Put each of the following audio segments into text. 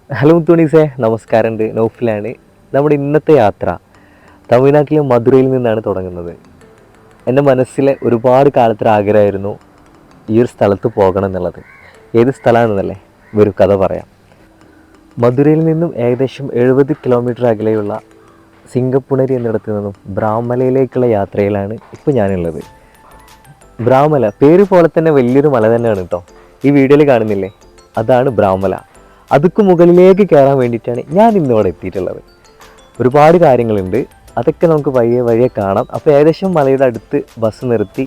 Hello മുത്തുണീസേ, നമസ്കാരമുണ്ട്. നൗഫിലാണ്. നമ്മുടെ ഇന്നത്തെ യാത്ര തമിഴ്നാട്ടിലെ മധുരയിൽ നിന്നാണ് തുടങ്ങുന്നത്. എൻ്റെ മനസ്സിലെ ഒരുപാട് കാലത്തൊരു ആഗ്രഹമായിരുന്നു ഈ ഒരു സ്ഥലത്ത് പോകണം എന്നുള്ളത്. ഏത് സ്ഥലമാണെന്നല്ലേ, ഒരു കഥ പറയാം. മധുരയിൽ നിന്നും ഏകദേശം 70 കിലോമീറ്റർ അകലെയുള്ള സിംഗപ്പുണരി എന്നിടത്തു നിന്നും ബ്രാഹ്മലയിലേക്കുള്ള യാത്രയിലാണ് ഇപ്പോൾ ഞാനുള്ളത്. ബ്രാഹ്മല പേര് പോലെ തന്നെ വലിയൊരു മല തന്നെയാണ് കേട്ടോ. ഈ വീഡിയോയിൽ കാണുന്നില്ലേ, അതാണ് ബ്രാഹ്മല. അതുക്ക് മുകളിലേക്ക് കയറാൻ വേണ്ടിയിട്ടാണ് ഞാൻ ഇന്നിവിടെ എത്തിയിട്ടുള്ളത്. ഒരുപാട് കാര്യങ്ങളുണ്ട്, അതൊക്കെ നമുക്ക് വഴിയെ വഴിയെ കാണാം. അപ്പോൾ ഏകദേശം മലയുടെ അടുത്ത് ബസ് നിർത്തി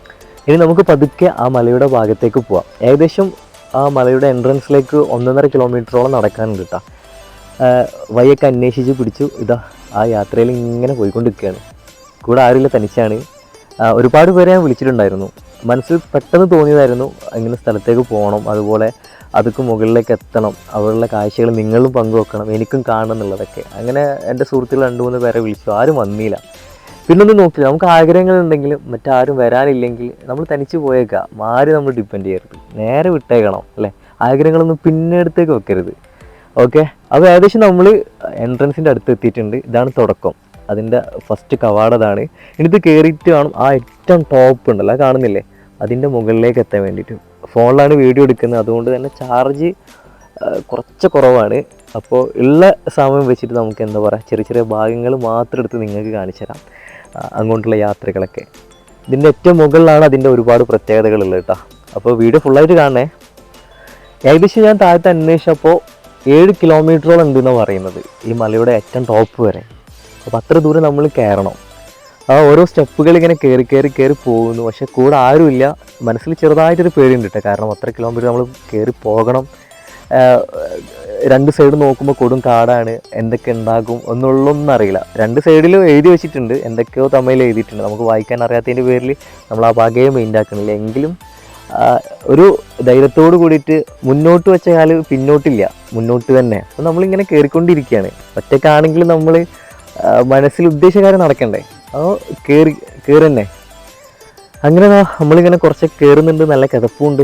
ഇനി നമുക്ക് പതുക്കെ ആ മലയുടെ ഭാഗത്തേക്ക് പോവാം. ഏകദേശം ആ മലയുടെ എൻട്രൻസിലേക്ക് 1.5 കിലോമീറ്ററോളം നടക്കാനുണ്ട് കേട്ടോ. വഴിയൊക്കെ അന്വേഷിച്ച് പിടിച്ചു. ഇതാ ആ യാത്രയിൽ ഇങ്ങനെ പോയിക്കൊണ്ടിരിക്കുകയാണ്. കൂടെ ആരുമില്ല, തനിച്ചാണ്. ഒരുപാട് പേരെ ഞാൻ വിളിച്ചിട്ടുണ്ടായിരുന്നു. മനസ്സിൽ പെട്ടെന്ന് തോന്നിയതായിരുന്നു ഇങ്ങനെ സ്ഥലത്തേക്ക് പോകണം, അതുപോലെ അതൊക്കെ മുകളിലേക്ക് എത്തണം, അവിടെയുള്ള കാഴ്ചകൾ നിങ്ങളും പങ്കുവെക്കണം, എനിക്കും കാണണം എന്നുള്ളതൊക്കെ. അങ്ങനെ എൻ്റെ സുഹൃത്തുക്കൾ 2-3 പേരെ വിളിച്ചു, ആരും വന്നില്ല. പിന്നൊന്നും നോക്കില്ല. നമുക്ക് ആഗ്രഹങ്ങളുണ്ടെങ്കിലും മറ്റാരും വരാനില്ലെങ്കിൽ നമ്മൾ തനിച്ച് പോയേക്കാം. ആരും നമ്മൾ ഡിപ്പെൻഡ് ചെയ്യരുത്, നേരെ വിട്ടേക്കണം അല്ലേ. ആഗ്രഹങ്ങളൊന്നും പിന്നെ അടുത്തേക്ക് വെക്കരുത്. ഓക്കെ, അപ്പോൾ ഏകദേശം നമ്മൾ എൻട്രൻസിൻ്റെ അടുത്ത് എത്തിയിട്ടുണ്ട്. ഇതാണ് തുടക്കം, അതിൻ്റെ ഫസ്റ്റ് കവാടതാണ്. ഇനിയിത് കയറിയിട്ട് കാണും ആ ഏറ്റവും ടോപ്പ് ഉണ്ടല്ലോ, അത് കാണുന്നില്ലേ, അതിൻ്റെ മുകളിലേക്ക് എത്താൻ വേണ്ടിയിട്ട്. ഫോണിലാണ് വീഡിയോ എടുക്കുന്നത്, അതുകൊണ്ട് തന്നെ ചാർജ് കുറച്ച് കുറവാണ്. അപ്പോൾ ഉള്ള സമയം വെച്ചിട്ട് നമുക്ക് എന്താ പറയുക, ചെറിയ ചെറിയ ഭാഗങ്ങൾ മാത്രം എടുത്ത് നിങ്ങൾക്ക് കാണിച്ചു തരാം അങ്ങോട്ടുള്ള യാത്രകളൊക്കെ. ഇതിൻ്റെ ഏറ്റവും മുകളിലാണ് അതിൻ്റെ ഒരുപാട് പ്രത്യേകതകളുള്ളത് കേട്ടോ. അപ്പോൾ വീഡിയോ ഫുള്ളായിട്ട് കാണണേ. ഏകദേശം ഞാൻ താഴത്തെ അന്വേഷിച്ചപ്പോൾ 7 കിലോമീറ്ററോളം ഉണ്ടെന്നാണ് പറയുന്നത് ഈ മലയുടെ ഏറ്റവും ടോപ്പ് വരെ. അപ്പോൾ അത്ര ദൂരം നമ്മൾ കയറണം. ആ ഓരോ സ്റ്റെപ്പുകൾ ഇങ്ങനെ കയറി കയറി കയറി പോകുന്നു. പക്ഷെ കൂടെ ആരുമില്ല. മനസ്സിൽ ചെറുതായിട്ടൊരു പേടിയുണ്ട് കേട്ടോ, കാരണം അത്ര കിലോമീറ്റർ നമ്മൾ കയറി പോകണം. 2 സൈഡ് നോക്കുമ്പോൾ കൊടും കാടാണ്, എന്തൊക്കെ ഉണ്ടാകും എന്നുള്ളൊന്നും അറിയില്ല. 2 സൈഡിലും എഴുതി വെച്ചിട്ടുണ്ട്, എന്തൊക്കെയോ തമിഴിൽ എഴുതിയിട്ടുണ്ട്. നമുക്ക് വായിക്കാൻ അറിയാത്തതിൻ്റെ പേരിൽ നമ്മൾ ആ ഭാഗയെ മെയിൻറ്റാക്കണില്ല. എങ്കിലും ഒരു ധൈര്യത്തോട് കൂടിയിട്ട് മുന്നോട്ട് വെച്ച കാല് പിന്നോട്ടില്ല, മുന്നോട്ട് തന്നെ. അപ്പോൾ നമ്മളിങ്ങനെ കയറിക്കൊണ്ടിരിക്കുകയാണ്. ഒറ്റക്കാണെങ്കിലും നമ്മൾ മനസ്സിൽ ഉദ്ദേശകാരം നടക്കണ്ടേ, അപ്പോൾ കയറി തന്നെ. അങ്ങനെ നമ്മളിങ്ങനെ കുറച്ച് കയറുന്നുണ്ട്. നല്ല കിതപ്പുണ്ട്.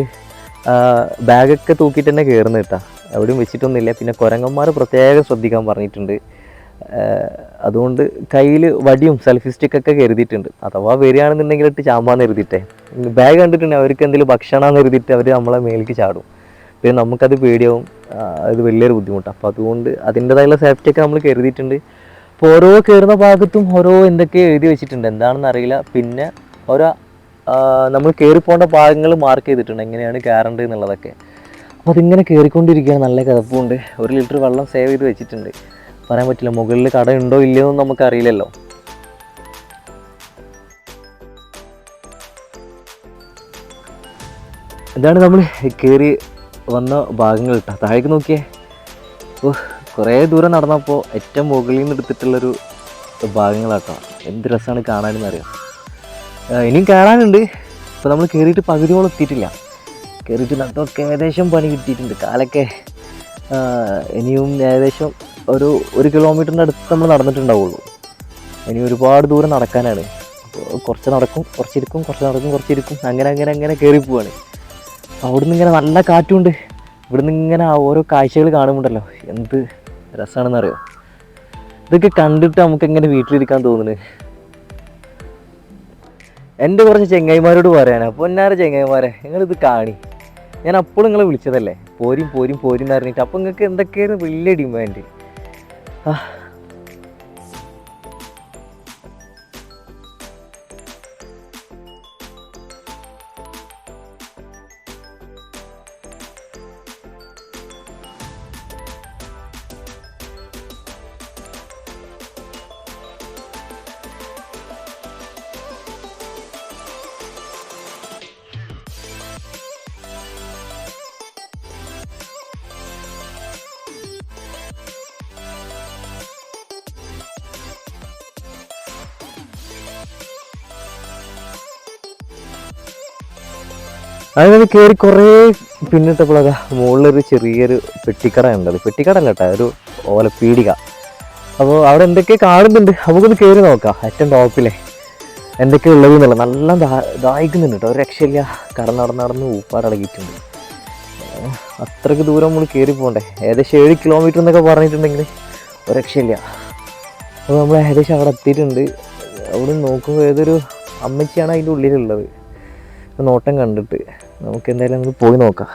ബാഗൊക്കെ തൂക്കിയിട്ട് തന്നെ കയറുന്നത് കേട്ടോ, എവിടെയും വെച്ചിട്ടൊന്നുമില്ല. പിന്നെ കുരങ്ങന്മാർ പ്രത്യേകം ശ്രദ്ധിക്കാൻ പറഞ്ഞിട്ടുണ്ട്. അതുകൊണ്ട് കയ്യിൽ വടിയും സെൽഫി സ്റ്റിക്കൊക്കെ കരുതിയിട്ടുണ്ട്. അഥവാ വരികയാണെന്നുണ്ടെങ്കിൽ ഇട്ട് ചാമ്പാന്ന് കരുതിയിട്ടേ. ബാഗ് കണ്ടിട്ടുണ്ടെങ്കിൽ അവർക്ക് എന്തെങ്കിലും ഭക്ഷണമെന്ന് കരുതിയിട്ട് അവർ നമ്മളെ മേലേക്ക് ചാടും. പിന്നെ നമുക്കത് പേടിയാവും, അത് വലിയൊരു ബുദ്ധിമുട്ടാണ്. അപ്പോൾ അതുകൊണ്ട് അതിൻ്റെതായുള്ള സേഫ്റ്റിയൊക്കെ നമ്മൾ കരുതിയിട്ടുണ്ട്. അപ്പോൾ ഓരോ കയറുന്ന ഭാഗത്തും ഓരോ എന്തൊക്കെയോ എഴുതി വെച്ചിട്ടുണ്ട്, എന്താണെന്ന് അറിയില്ല. പിന്നെ ഓരോ നമ്മൾ കയറിപ്പോകേണ്ട ഭാഗങ്ങൾ മാർക്ക് ചെയ്തിട്ടുണ്ട്, എങ്ങനെയാണ് കയറേണ്ടത് എന്നുള്ളതൊക്കെ. അപ്പോൾ അതിങ്ങനെ കയറിക്കൊണ്ടിരിക്കുകയാണ്. നല്ല കിതപ്പുണ്ട്. 1 ലിറ്റർ വെള്ളം സേവ് ചെയ്ത് വെച്ചിട്ടുണ്ട്. പറയാൻ പറ്റില്ല, മുകളിൽ കട ഉണ്ടോ ഇല്ലയോ എന്ന് നമുക്കറിയില്ലല്ലോ. ഇതാണ് നമ്മൾ കയറി വന്ന ഭാഗങ്ങൾ കേട്ടോ. താഴേക്ക് നോക്കിയേ, കുറേ ദൂരം നടന്നപ്പോൾ ഏറ്റവും മുകളിൽ നിന്ന് എടുത്തിട്ടുള്ളൊരു ഭാഗങ്ങളാട്ടോ. എന്ത് രസമാണ് കാണാനെന്നറിയാം. ഇനിയും കയറാനുണ്ട്. ഇപ്പോൾ നമ്മൾ കയറിയിട്ട് പകുതിയോളം എത്തിയിട്ടില്ല. കയറിയിട്ട് അതൊക്കെ ഏകദേശം പണി കിട്ടിയിട്ടുണ്ട്. കാലൊക്കെ ഇനിയും ഏകദേശം ഒരു 1 കിലോമീറ്ററിൻ്റെ അടുത്ത് നമ്മൾ നടന്നിട്ടുണ്ടാവുള്ളൂ. ഇനി ഒരുപാട് ദൂരം നടക്കാനാണ്. അപ്പോൾ കുറച്ച് നടക്കും, കുറച്ചിരിക്കും, കുറച്ച് നടക്കും, കുറച്ചിരിക്കും, അങ്ങനെ അങ്ങനെ അങ്ങനെ കയറി പോവാണ്. അവിടുന്ന് ഇങ്ങനെ നല്ല കാറ്റുണ്ട്. ഇവിടുന്ന് ഇങ്ങനെ ഓരോ കാഴ്ചകൾ കാണുമ്പോണ്ടല്ലോ, എന്ത് രസമാണെന്നറിയോ. ഇതൊക്കെ കണ്ടിട്ട് നമുക്ക് എങ്ങനെ വീട്ടിലിരിക്കാൻ തോന്നുന്നത്. എൻ്റെ കുറച്ച് ചെങ്ങായിമാരോട് പറയാനാണ്. പൊന്നാര ചെങ്ങായിമാരെ, നിങ്ങളിത് കാണി. ഞാൻ അപ്പോഴും നിങ്ങളെ വിളിച്ചതല്ലേ, പോരും പോരും പോരും എന്ന് പറഞ്ഞിട്ട്. അപ്പോൾ നിങ്ങൾക്ക് എന്തൊക്കെയായിരുന്നു വലിയ ഡിമാൻഡ്. അങ്ങനെ കയറി കുറേ പിന്നിട്ടപ്പോഴൊക്കെ മുകളിലൊരു ചെറിയൊരു പെട്ടിക്കട ഉണ്ടത്. പെട്ടിക്കട അല്ല കേട്ടോ, ഒരു ഓലപ്പീടിക. അപ്പോൾ അവിടെ എന്തൊക്കെ കാണുന്നുണ്ട്, നമുക്കൊന്ന് കയറി നോക്കാം. ഏറ്റവും ടോപ്പിലെ എന്തൊക്കെയാണ് ഉള്ളത് എന്നുള്ള. നല്ല ദാഹിക്കുന്നുണ്ട് കേട്ടോ, ഒരു രക്ഷയില്ല. നടന്ന് ഊപ്പാടടങ്ങിയിട്ടുണ്ട്. അത്രയ്ക്ക് ദൂരം നമ്മൾ കയറി പോകണ്ടേ. ഏകദേശം 7 കിലോമീറ്റർ എന്നൊക്കെ പറഞ്ഞിട്ടുണ്ടെങ്കിൽ ഒരു രക്ഷയില്ല. അപ്പോൾ നമ്മൾ ഏകദേശം അവിടെ എത്തിയിട്ടുണ്ട്. അവിടെ നോക്കുമ്പോൾ ഏതൊരു അമ്മച്ചിയാണ് അതിൻ്റെ ഉള്ളിലുള്ളത്. നോട്ടം കണ്ടിട്ട് നമുക്ക് എന്തായാലും നമുക്ക് പോയി നോക്കാം.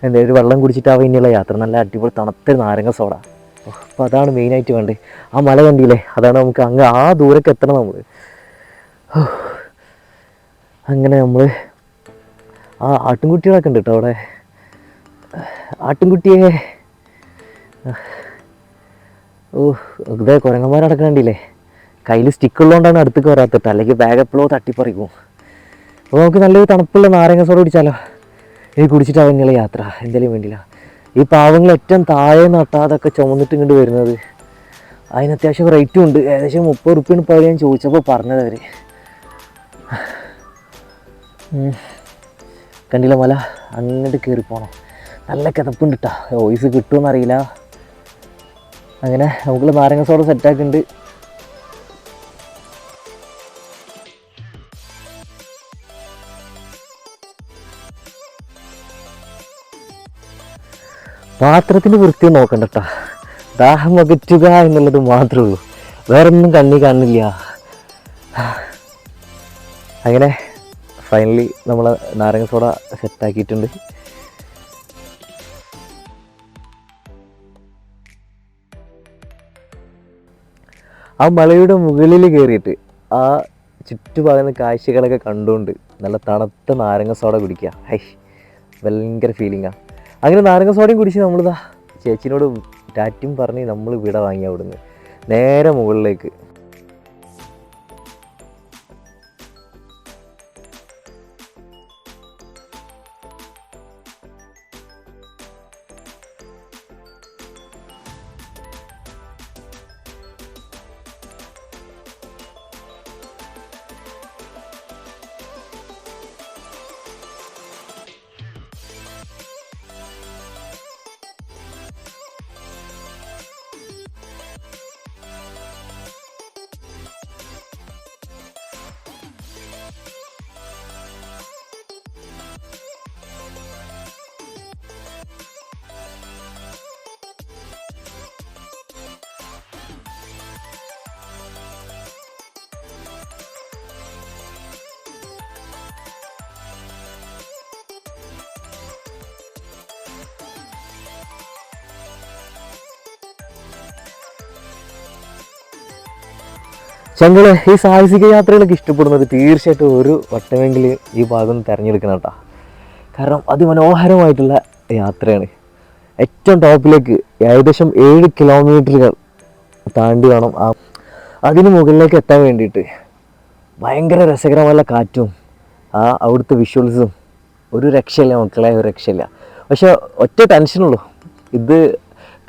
എന്തായാലും ഒരു വെള്ളം കുടിച്ചിട്ടാവും ഇനിയുള്ള യാത്ര. നല്ല അടിപൊളി തണുത്ത നാരങ്ങ സോഡ. അപ്പോൾ അതാണ് മെയിനായിട്ട് വേണ്ടത്. ആ മല കണ്ടില്ലേ, അതാണ് നമുക്ക് അങ്ങ് ആ ദൂരേക്ക് എത്തണം നമ്മൾ. അങ്ങനെ നമ്മൾ ആ ആട്ടിൻകുട്ടികളൊക്കെ ഉണ്ട് കേട്ടോ അവിടെ. ആട്ടിൻകുട്ടിയെ ഇതേ കുരങ്ങന്മാരടക്കം കണ്ടില്ലേ. കയ്യിൽ സ്റ്റിക്കുള്ളതുകൊണ്ടാണ് അടുത്തേക്ക് വരാത്തത്, അല്ലെങ്കിൽ ബാഗ് എപ്പോഴോ തട്ടിപ്പറിക്കും. അപ്പോൾ നമുക്ക് നല്ലൊരു തണുപ്പുള്ള നാരങ്ങ സോഡ കുടിച്ചാലോ. ഇനി കുടിച്ചിട്ടാവും ഇനിയുള്ള യാത്ര. എന്തായാലും വേണ്ടില്ല. ഈ പാവങ്ങൾ ഏറ്റവും താഴെ നട്ടാതൊക്കെ ചുമന്നിട്ട് ഇങ്ങോട്ട് വരുന്നത്. അതിന് അത്യാവശ്യം റേറ്റും ഉണ്ട്. ഏകദേശം 30 റുപ്യാണ് ഇപ്പോൾ ഞാൻ ചോദിച്ചപ്പോൾ പറഞ്ഞത് അവർ. കണ്ടില്ല മല, അങ്ങോട്ട് കയറി പോകണം. നല്ല കിതപ്പുണ്ട് കേട്ടോ. വോയിസ് കിട്ടുമെന്നറിയില്ല. അങ്ങനെ നമുക്കുള്ള നാരങ്ങ സോഡ സെറ്റാക്കുന്നുണ്ട്. പാത്രത്തിന് വൃത്തി നോക്കണ്ട കേട്ടോ. ദാഹം അകറ്റുക എന്നുള്ളത് മാത്രമേ ഉള്ളൂ, വേറൊന്നും കണ്ണി കാണില്ല. അങ്ങനെ ഫൈനലി നമ്മൾ നാരങ്ങ സോഡ സെറ്റാക്കിയിട്ടുണ്ട്. ആ മലയുടെ മുകളിൽ കയറിയിട്ട് ആ ചുറ്റുപാടുന്ന കാഴ്ചകളൊക്കെ കണ്ടുകൊണ്ട് നല്ല തണുത്ത നാരങ്ങ സോഡ കുടിക്കുക. ഹൈ, ഭയങ്കര ഫീലിംഗാണ്. അങ്ങനെ നാരങ്ങ സോഡയും കുടിച്ച് നമ്മളിതാ ചേച്ചിനോട് ടാറ്റും പറഞ്ഞ് നമ്മൾ ഇവിടെ വാങ്ങി അവിടുന്ന് നേരെ മുകളിലേക്ക്. ചങ്കള് ഈ സാഹസിക യാത്രകളൊക്കെ ഇഷ്ടപ്പെടുന്നത് തീർച്ചയായിട്ടും ഒരു വട്ടമെങ്കിലും ഈ ഭാഗം തിരഞ്ഞെടുക്കണം കേട്ടോ. കാരണം അതിമനോഹരമായിട്ടുള്ള യാത്രയാണ്. ഏറ്റവും ടോപ്പിലേക്ക് ഏകദേശം 7 കിലോമീറ്ററുകൾ താണ്ടി വേണം അതിന് മുകളിലേക്ക് എത്താൻ വേണ്ടിയിട്ട്. ഭയങ്കര രസകരമായ കാറ്റും അവിടുത്തെ വിഷ്വൽസും ഒരു രക്ഷയില്ല മക്കളെ, ഒരു രക്ഷയില്ല. പക്ഷെ ഒറ്റ ടെൻഷനുള്ളൂ, ഇത്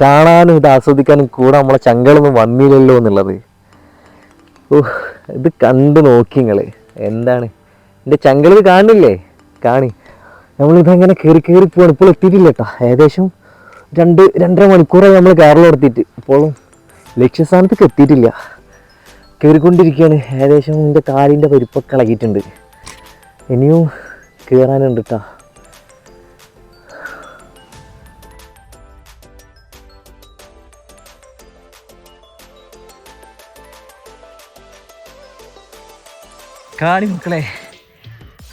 കാണാനും ഇത് ആസ്വദിക്കാനും കൂടെ നമ്മളെ ചങ്കളൊന്നും വന്നില്ലല്ലോ എന്നുള്ളത്. ഇത് കണ്ടു നോക്കി നിങ്ങൾ. എന്താണ് എൻ്റെ ചങ്കളിത് കാണില്ലേ, കാണി. നമ്മളിതങ്ങനെ കയറി പോവാണ്. ഇപ്പോൾ എത്തിയിട്ടില്ല കേട്ടോ. ഏകദേശം 2-2.5 മണിക്കൂറായി നമ്മൾ കേരളം എടുത്തിട്ട്. ഇപ്പോഴും ലക്ഷ്യസ്ഥാനത്തേക്ക് എത്തിയിട്ടില്ല. കയറിക്കൊണ്ടിരിക്കുകയാണ്. ഏകദേശം എൻ്റെ കാലിൻ്റെ പരിപ്പൊക്കെ ഇളകിയിട്ടുണ്ട്. ഇനിയും കയറാനുണ്ട് കേട്ടോ. കാണി മക്കളെ,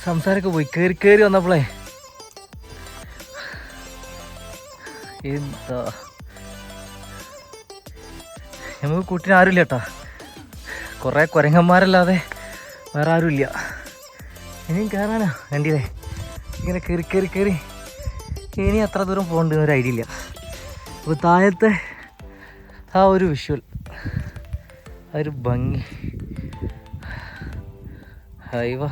സംസാരമൊക്കെ പോയി. കയറി വന്നപ്പോളേ എന്താ നമുക്ക് കൂട്ടിന് ആരുമില്ല കേട്ടോ. കുറേ കുരങ്ങന്മാരല്ലാതെ വേറെ ആരുമില്ല. ഇനിയും കയറാനാ വേണ്ടിയതേ. ഇങ്ങനെ കയറി ഇനി അത്ര ദൂരം പോകേണ്ടെന്ന് ഒരു ഐഡിയ ഇല്ല. അപ്പോൾ താഴത്തെ ആ ഒരു വിഷ്വൽ, ആ ഒരു ഭംഗി, ഹൈവ.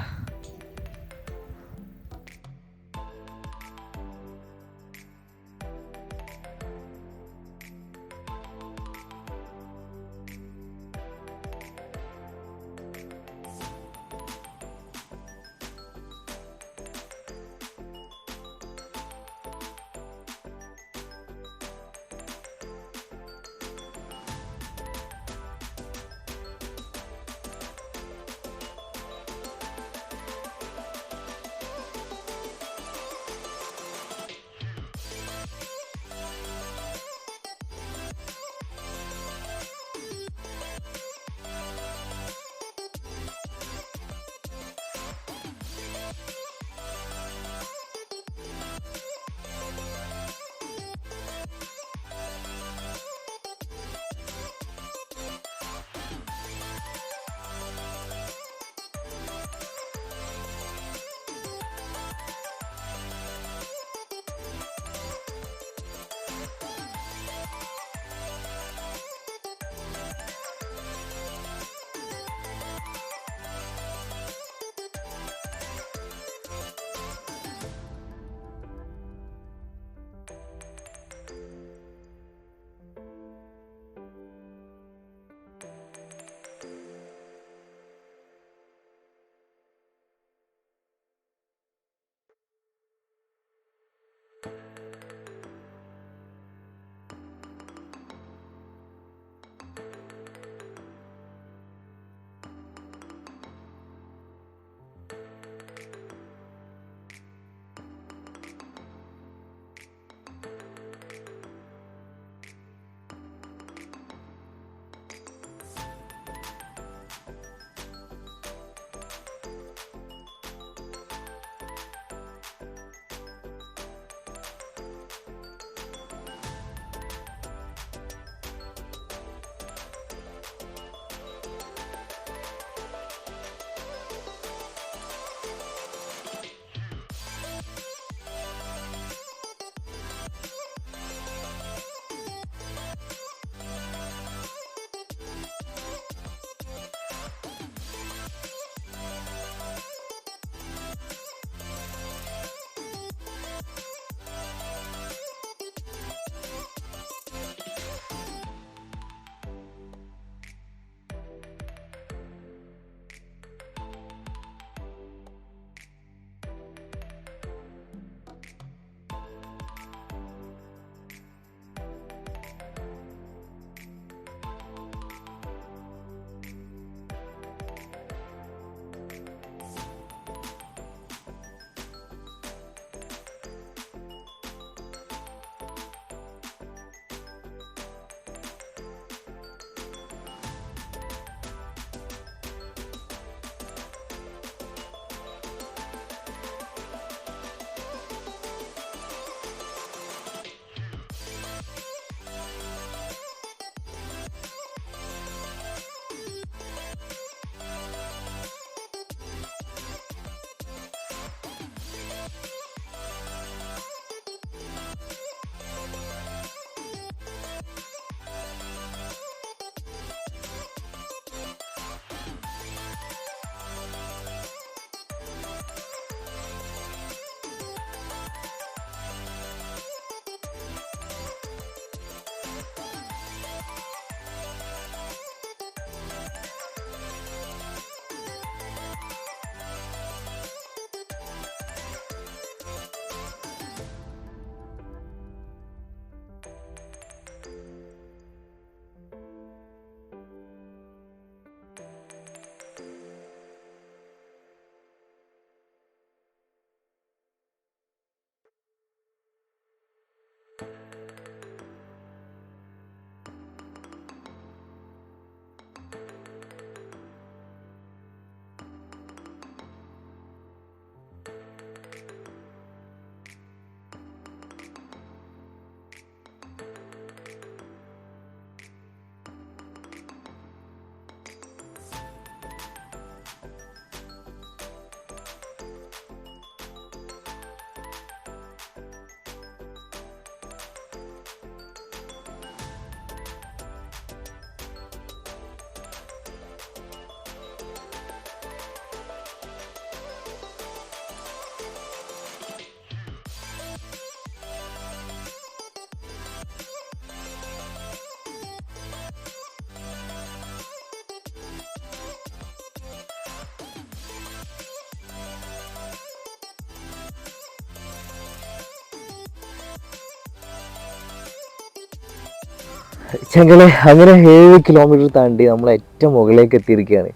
ചങ്ങളെ അങ്ങനെ 7 കിലോമീറ്റർ താണ്ടി നമ്മൾ ഏറ്റവും മുകളിലേക്ക് എത്തിയിരിക്കുകയാണ്.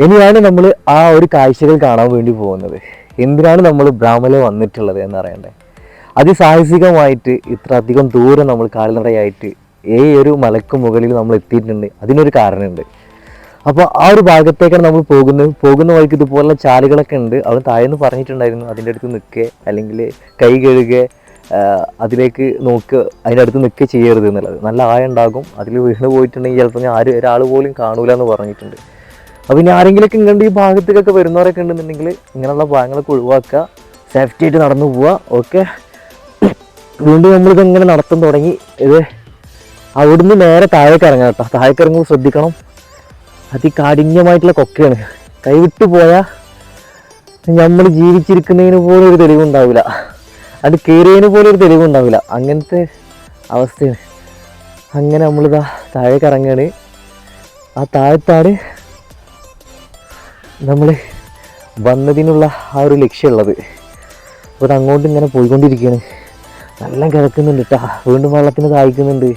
ഇനിയാണ് നമ്മൾ ആ ഒരു കാഴ്ചകൾ കാണാൻ വേണ്ടി പോകുന്നത്. എന്തിനാണ് നമ്മൾ ബ്രാഹ്മല വന്നിട്ടുള്ളത് എന്നറിയണ്ടേ? അതിസാഹസികമായിട്ട് ഇത്ര അധികം ദൂരം നമ്മൾ കാൽനടയായിട്ട് ഈ ഒരു മലക്ക് മുകളിൽ നമ്മൾ എത്തിയിട്ടുണ്ട്. അതിനൊരു കാരണമുണ്ട്. അപ്പോൾ ആ ഒരു ഭാഗത്തേക്കാണ് നമ്മൾ പോകുന്ന വഴിക്ക് ഇതുപോലുള്ള ചാലുകളൊക്കെ ഉണ്ട്. അവൻ താഴെന്ന് പറഞ്ഞിട്ടുണ്ടായിരുന്നു അതിൻ്റെ അടുത്ത് നിൽക്കുക, അല്ലെങ്കിൽ കൈ കഴുകുക, അതിലേക്ക് നോക്കുക, അതിൻ്റെ അടുത്ത് നിൽക്കുക ചെയ്യരുത് എന്നുള്ളത്. നല്ല ആയം ഉണ്ടാകും, അതിൽ വീണ് പോയിട്ടുണ്ടെങ്കിൽ ചിലപ്പോൾ ഒരാൾ പോലും കാണൂല എന്ന് പറഞ്ഞിട്ടുണ്ട്. അപ്പോൾ ഇനി ആരെങ്കിലുമൊക്കെ ഇങ്ങോട്ട് ഈ ഭാഗത്തേക്കൊക്കെ വരുന്നവരൊക്കെ ഉണ്ടെന്നുണ്ടെങ്കിൽ ഇങ്ങനെയുള്ള ഭാഗങ്ങളൊക്കെ ഒഴിവാക്കുക, സേഫ്റ്റി ആയിട്ട് നടന്നു പോവുക. ഓക്കെ, വീണ്ടും നമ്മളിതെങ്ങനെ നടത്താൻ തുടങ്ങി. ഇത് അവിടുന്ന് നേരെ താഴേക്ക് ഇറങ്ങാം കേട്ടോ. താഴേക്ക് ഇറങ്ങുമ്പോൾ ശ്രദ്ധിക്കണം, അതികാഠിന്യമായിട്ടുള്ള കൊക്കയാണ്. കൈവിട്ടു പോയാൽ നമ്മൾ ജീവിച്ചിരിക്കുന്നതിന് പോലും ഒരു തെളിവുണ്ടാവില്ല, അത് കയറിയതിന് പോലും ഒരു തെളിവുണ്ടാവില്ല. അങ്ങനത്തെ അവസ്ഥയാണ്. അങ്ങനെ നമ്മളിതാ താഴേക്ക് ഇറങ്ങുകയാണ്. ആ താഴത്താണ് നമ്മൾ വന്നതിനുള്ള ആ ഒരു ലക്ഷ്യമുള്ളത്. അപ്പോൾ അത് അങ്ങോട്ട് ഇങ്ങനെ പോയിക്കൊണ്ടിരിക്കുകയാണ്. നല്ല കിടക്കുന്നുണ്ട് കേട്ടോ, വീണ്ടും വെള്ളത്തിന് താഴ്ക്കുന്നുണ്ട്.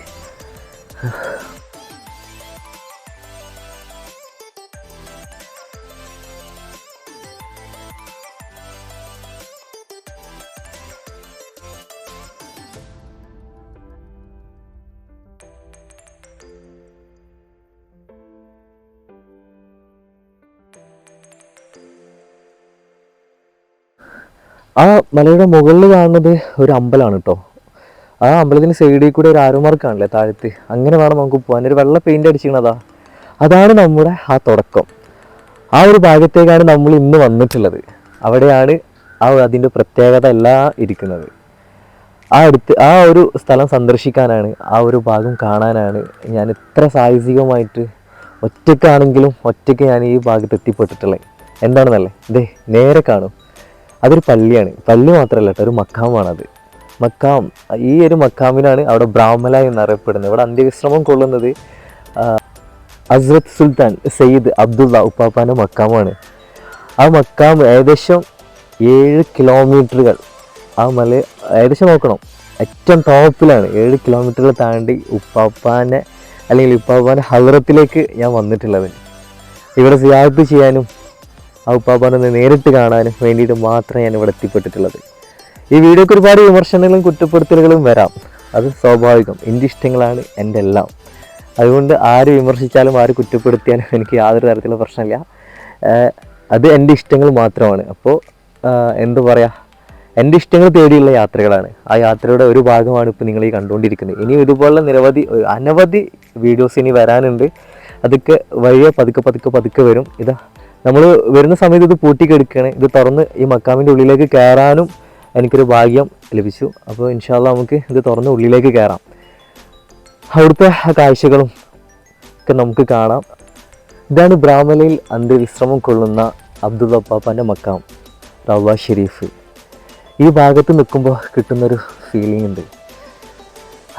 ആ മലയുടെ മുകളിൽ കാണുന്നത് ഒരു അമ്പലമാണ് കേട്ടോ. ആ അമ്പലത്തിൻ്റെ സൈഡിൽ കൂടെ ഒരു ആരോമാർക്ക് കാണില്ലേ താഴത്ത്, അങ്ങനെ വേണം നമുക്ക് പോകാൻ. ഒരു വെള്ള പെയിൻ്റ് അടിച്ചിരിക്കണതാ, അതാണ് നമ്മുടെ ആ തുടക്കം. ആ ഒരു ഭാഗത്തേക്കാണ് നമ്മൾ ഇന്ന് വന്നിട്ടുള്ളത്. അവിടെയാണ് അതിൻ്റെ പ്രത്യേകത എല്ലാം ഇരിക്കുന്നത്. ആ ഒരു സ്ഥലം സന്ദർശിക്കാനാണ്, ആ ഒരു ഭാഗം കാണാനാണ് ഞാൻ ഇത്ര സാഹസികമായിട്ട് ഒറ്റയ്ക്ക് ഞാൻ ഈ ഭാഗത്ത് എത്തിപ്പെട്ടിട്ടുള്ളത്. എന്താണെന്നല്ലേ, ഇതേ നേരെ കാണും, അതൊരു പള്ളിയാണ്. പള്ളി മാത്രമല്ല കേട്ടോ, ഒരു മക്കാമാണത്. മക്കാം, ഈ ഒരു മക്കാമിനാണ് അവിടെ ബ്രാഹ്മല എന്നറിയപ്പെടുന്നത്. ഇവിടെ അന്ത്യവിശ്രമം കൊള്ളുന്നത് ഹസ്രത്ത് സുൽത്താൻ സയ്യിദ് അബ്ദുള്ള ഉപ്പാപ്പാൻ്റെ മക്കാമാണ്. ആ മക്കാം ഏകദേശം 7 കിലോമീറ്ററുകൾ, ആ മല ഏകദേശം നോക്കണം, ഏറ്റവും ടോപ്പിലാണ്. 7 കിലോമീറ്ററുകൾ താണ്ടി ഉപ്പാപ്പാൻ്റെ ഹദ്റത്തിലേക്ക് ഞാൻ വന്നിട്ടുള്ളത്. ഇവിടെ സിയാറത്ത് ചെയ്യാനും ആ ഉപ്പാപ്പാനെ നേരിട്ട് കാണാനും വേണ്ടിയിട്ട് മാത്രമേ ഞാൻ ഇവിടെ എത്തിപ്പെട്ടിട്ടുള്ളത്. ഈ വീഡിയോക്ക് ഒരുപാട് വിമർശനങ്ങളും കുറ്റപ്പെടുത്തലുകളും വരാം, അത് സ്വാഭാവികം. എൻ്റെ ഇഷ്ടങ്ങളാണ് എൻ്റെ എല്ലാം. അതുകൊണ്ട് ആര് വിമർശിച്ചാലും ആര് കുറ്റപ്പെടുത്തിയാലും എനിക്ക് യാതൊരു തരത്തിലുള്ള പ്രശ്നമില്ല. അത് എൻ്റെ ഇഷ്ടങ്ങൾ മാത്രമാണ്. അപ്പോൾ എന്തു പറയുക, എൻ്റെ ഇഷ്ടങ്ങൾ തേടിയുള്ള യാത്രകളാണ്. ആ യാത്രയുടെ ഒരു ഭാഗമാണ് ഇപ്പോൾ നിങ്ങൾ ഈ കണ്ടുകൊണ്ടിരിക്കുന്നത്. ഇനി ഇതുപോലുള്ള അനവധി വീഡിയോസ് ഇനി വരാനുണ്ട്. അതൊക്കെ വഴിയെ പതുക്കെ വരും. ഇതാ നമ്മൾ വരുന്ന സമയത്ത് ഇത് പൂട്ടിക്കെടുക്കുകയാണ്. ഇത് തുറന്ന് ഈ മക്കാമിൻ്റെ ഉള്ളിലേക്ക് കയറാനും എനിക്കൊരു ഭാഗ്യം ലഭിച്ചു. അപ്പോൾ ഇൻഷാ അല്ലാഹ് നമുക്ക് ഇത് തുറന്ന് ഉള്ളിലേക്ക് കയറാം. അവിടുത്തെ ആ കാഴ്ചകളും ഒക്കെ നമുക്ക് കാണാം. ഇതാണ് ബ്രാഹ്മലയിൽ അന്ത്യവിശ്രമം കൊള്ളുന്ന അബ്ദുള്ള ഉപ്പാപ്പാൻ്റെ മക്കാം റൗള ഷെരീഫ്. ഈ ഭാഗത്ത് നിൽക്കുമ്പോൾ കിട്ടുന്നൊരു ഫീലിംഗ് ഉണ്ട്,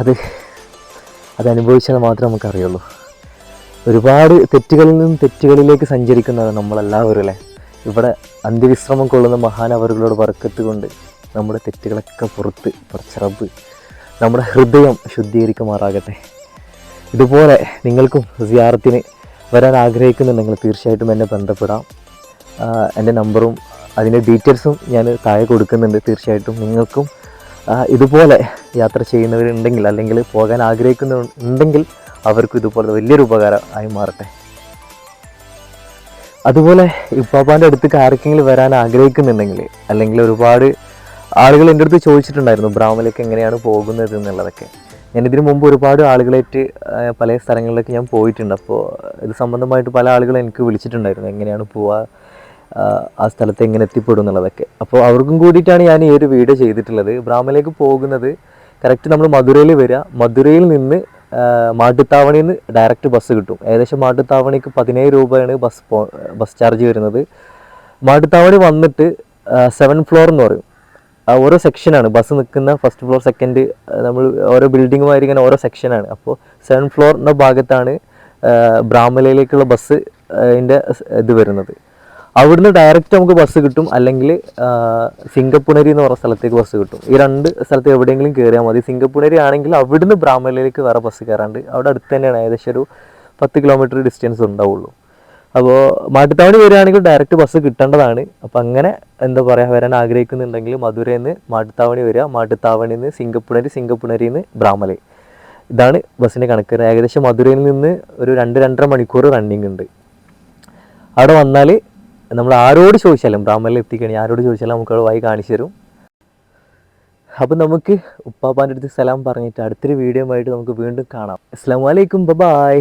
അത് അനുഭവിച്ചാൽ മാത്രമേ നമുക്കറിയുള്ളൂ. ഒരുപാട് തെറ്റുകളിൽ നിന്നും തെറ്റുകളിലേക്ക് സഞ്ചരിക്കുന്നതാണ് നമ്മളെല്ലാവരും അല്ലേ. ഇവിടെ അന്ത്യവിശ്രമം കൊള്ളുന്ന മഹാനവറുകളോട് ബർക്കത്ത് കൊണ്ട് നമ്മുടെ തെറ്റുകളൊക്കെ പുറത്ത് റബ്ബ് നമ്മുടെ ഹൃദയം ശുദ്ധീകരിക്കുമാറാകട്ടെ. ഇതുപോലെ നിങ്ങൾക്കും സിയാറത്തിന് വരാൻ ആഗ്രഹിക്കുന്നുണ്ടെങ്കിൽ തീർച്ചയായിട്ടും എന്നെ ബന്ധപ്പെടാം. എൻ്റെ നമ്പറും അതിൻ്റെ ഡീറ്റെയിൽസും ഞാൻ താഴെ കൊടുക്കുന്നുണ്ട്. തീർച്ചയായിട്ടും നിങ്ങൾക്കും ഇതുപോലെ യാത്ര ചെയ്യുന്നവരുണ്ടെങ്കിൽ, അല്ലെങ്കിൽ പോകാൻ ആഗ്രഹിക്കുന്നുണ്ടെങ്കിൽ അവർക്കും ഇതുപോലെ വലിയൊരു ഉപകാരം ആയി മാറട്ടെ. അതുപോലെ ഉപ്പാപ്പാൻ്റെ അടുത്തേക്ക് ആർക്കെങ്കിലും വരാൻ ആഗ്രഹിക്കുന്നുണ്ടെങ്കിൽ, അല്ലെങ്കിൽ ഒരുപാട് ആളുകൾ എൻ്റെ അടുത്ത് ചോദിച്ചിട്ടുണ്ടായിരുന്നു ബ്രാഹ്മലേക്ക് എങ്ങനെയാണ് പോകുന്നത് എന്നുള്ളതൊക്കെ. ഞാനിതിനു മുമ്പ് ഒരുപാട് ആളുകളായിട്ട് പല സ്ഥലങ്ങളിലേക്ക് ഞാൻ പോയിട്ടുണ്ട്. അപ്പോൾ ഇത് സംബന്ധമായിട്ട് പല ആളുകളും എനിക്ക് വിളിച്ചിട്ടുണ്ടായിരുന്നു, എങ്ങനെയാണ് പോവുക, ആ സ്ഥലത്ത് എങ്ങനെ എത്തിപ്പെടും എന്നുള്ളതൊക്കെ. അപ്പോൾ അവർക്കും കൂടിയിട്ടാണ് ഞാൻ ഈ ഒരു വീഡിയോ ചെയ്തിട്ടുള്ളത്. ബ്രാഹ്മലേക്ക് പോകുന്നത് കറക്റ്റ് നമ്മൾ മധുരയിൽ വരിക, മധുരയിൽ നിന്ന് മാട്ടുത്താവണിയിൽ നിന്ന് ഡയറക്റ്റ് ബസ് കിട്ടും. ഏകദേശം മാട്ടുത്താവണിക്ക് 17 രൂപയാണ് ബസ് ചാർജ് വരുന്നത്. മാട്ടുത്താവണി വന്നിട്ട് 7th ഫ്ലോർ എന്ന് പറയും. ഓരോ സെക്ഷനാണ് ബസ് നിൽക്കുന്ന, ഫസ്റ്റ് ഫ്ലോർ, സെക്കൻഡ്, നമ്മൾ ഓരോ ബിൽഡിങ്ങുമായിട്ട് ഇങ്ങനെ ഓരോ സെക്ഷനാണ്. അപ്പോൾ 7th ഫ്ലോർ എന്ന ഭാഗത്താണ് ബ്രാഹ്മലയിലേക്കുള്ള ബസ് ഇത് വരുന്നത്. അവിടുന്ന് ഡയറക്റ്റ് നമുക്ക് ബസ് കിട്ടും, അല്ലെങ്കിൽ സിംഗപ്പുണരി എന്ന് പറഞ്ഞ സ്ഥലത്തേക്ക് ബസ് കിട്ടും. ഈ രണ്ട് സ്ഥലത്ത് എവിടെയെങ്കിലും കയറിയാൽ മതി. സിംഗപ്പുണരി ആണെങ്കിൽ അവിടുന്ന് ബ്രാഹ്മണയിലേക്ക് വേറെ ബസ് കയറാണ്ട്, അവിടെ അടുത്ത് തന്നെയാണ്, ഏകദേശം ഒരു 10 കിലോമീറ്റർ ഡിസ്റ്റൻസ് ഉണ്ടാവുള്ളൂ. അപ്പോൾ മാട്ടുത്താവണി വരികയാണെങ്കിൽ ഡയറക്റ്റ് ബസ് കിട്ടേണ്ടതാണ്. അപ്പോൾ അങ്ങനെ എന്താ പറയുക, വരാൻ ആഗ്രഹിക്കുന്നുണ്ടെങ്കിൽ മധുരയിൽ നിന്ന് മാട്ടുത്താവണി വരിക, മാട്ടുത്താവണിയിൽ നിന്ന് സിംഗപ്പുണരി, സിംഗപ്പുണരിയിൽ നിന്ന് ബ്രാഹ്മലൈ. ഇതാണ് ബസ്സിൻ്റെ കണക്ക്. ഏകദേശം മധുരയിൽ നിന്ന് ഒരു 2-2.5 മണിക്കൂർ റണ്ണിങ് ഉണ്ട്. അവിടെ വന്നാൽ നമ്മൾ ആരോട് ചോദിച്ചാലും, ബ്രാഹ്മണിൽ എത്തിക്കണി ആരോട് ചോദിച്ചാലും നമുക്ക് അവിടെ വഴി കാണിച്ചു തരും. അപ്പം നമുക്ക് ഉപ്പാപ്പാൻ്റെ അടുത്ത് സലാം പറഞ്ഞിട്ട് അടുത്തൊരു വീഡിയോ ആയിട്ട് നമുക്ക് വീണ്ടും കാണാം. അസ്സലാമു അലൈക്കും, ബൈ.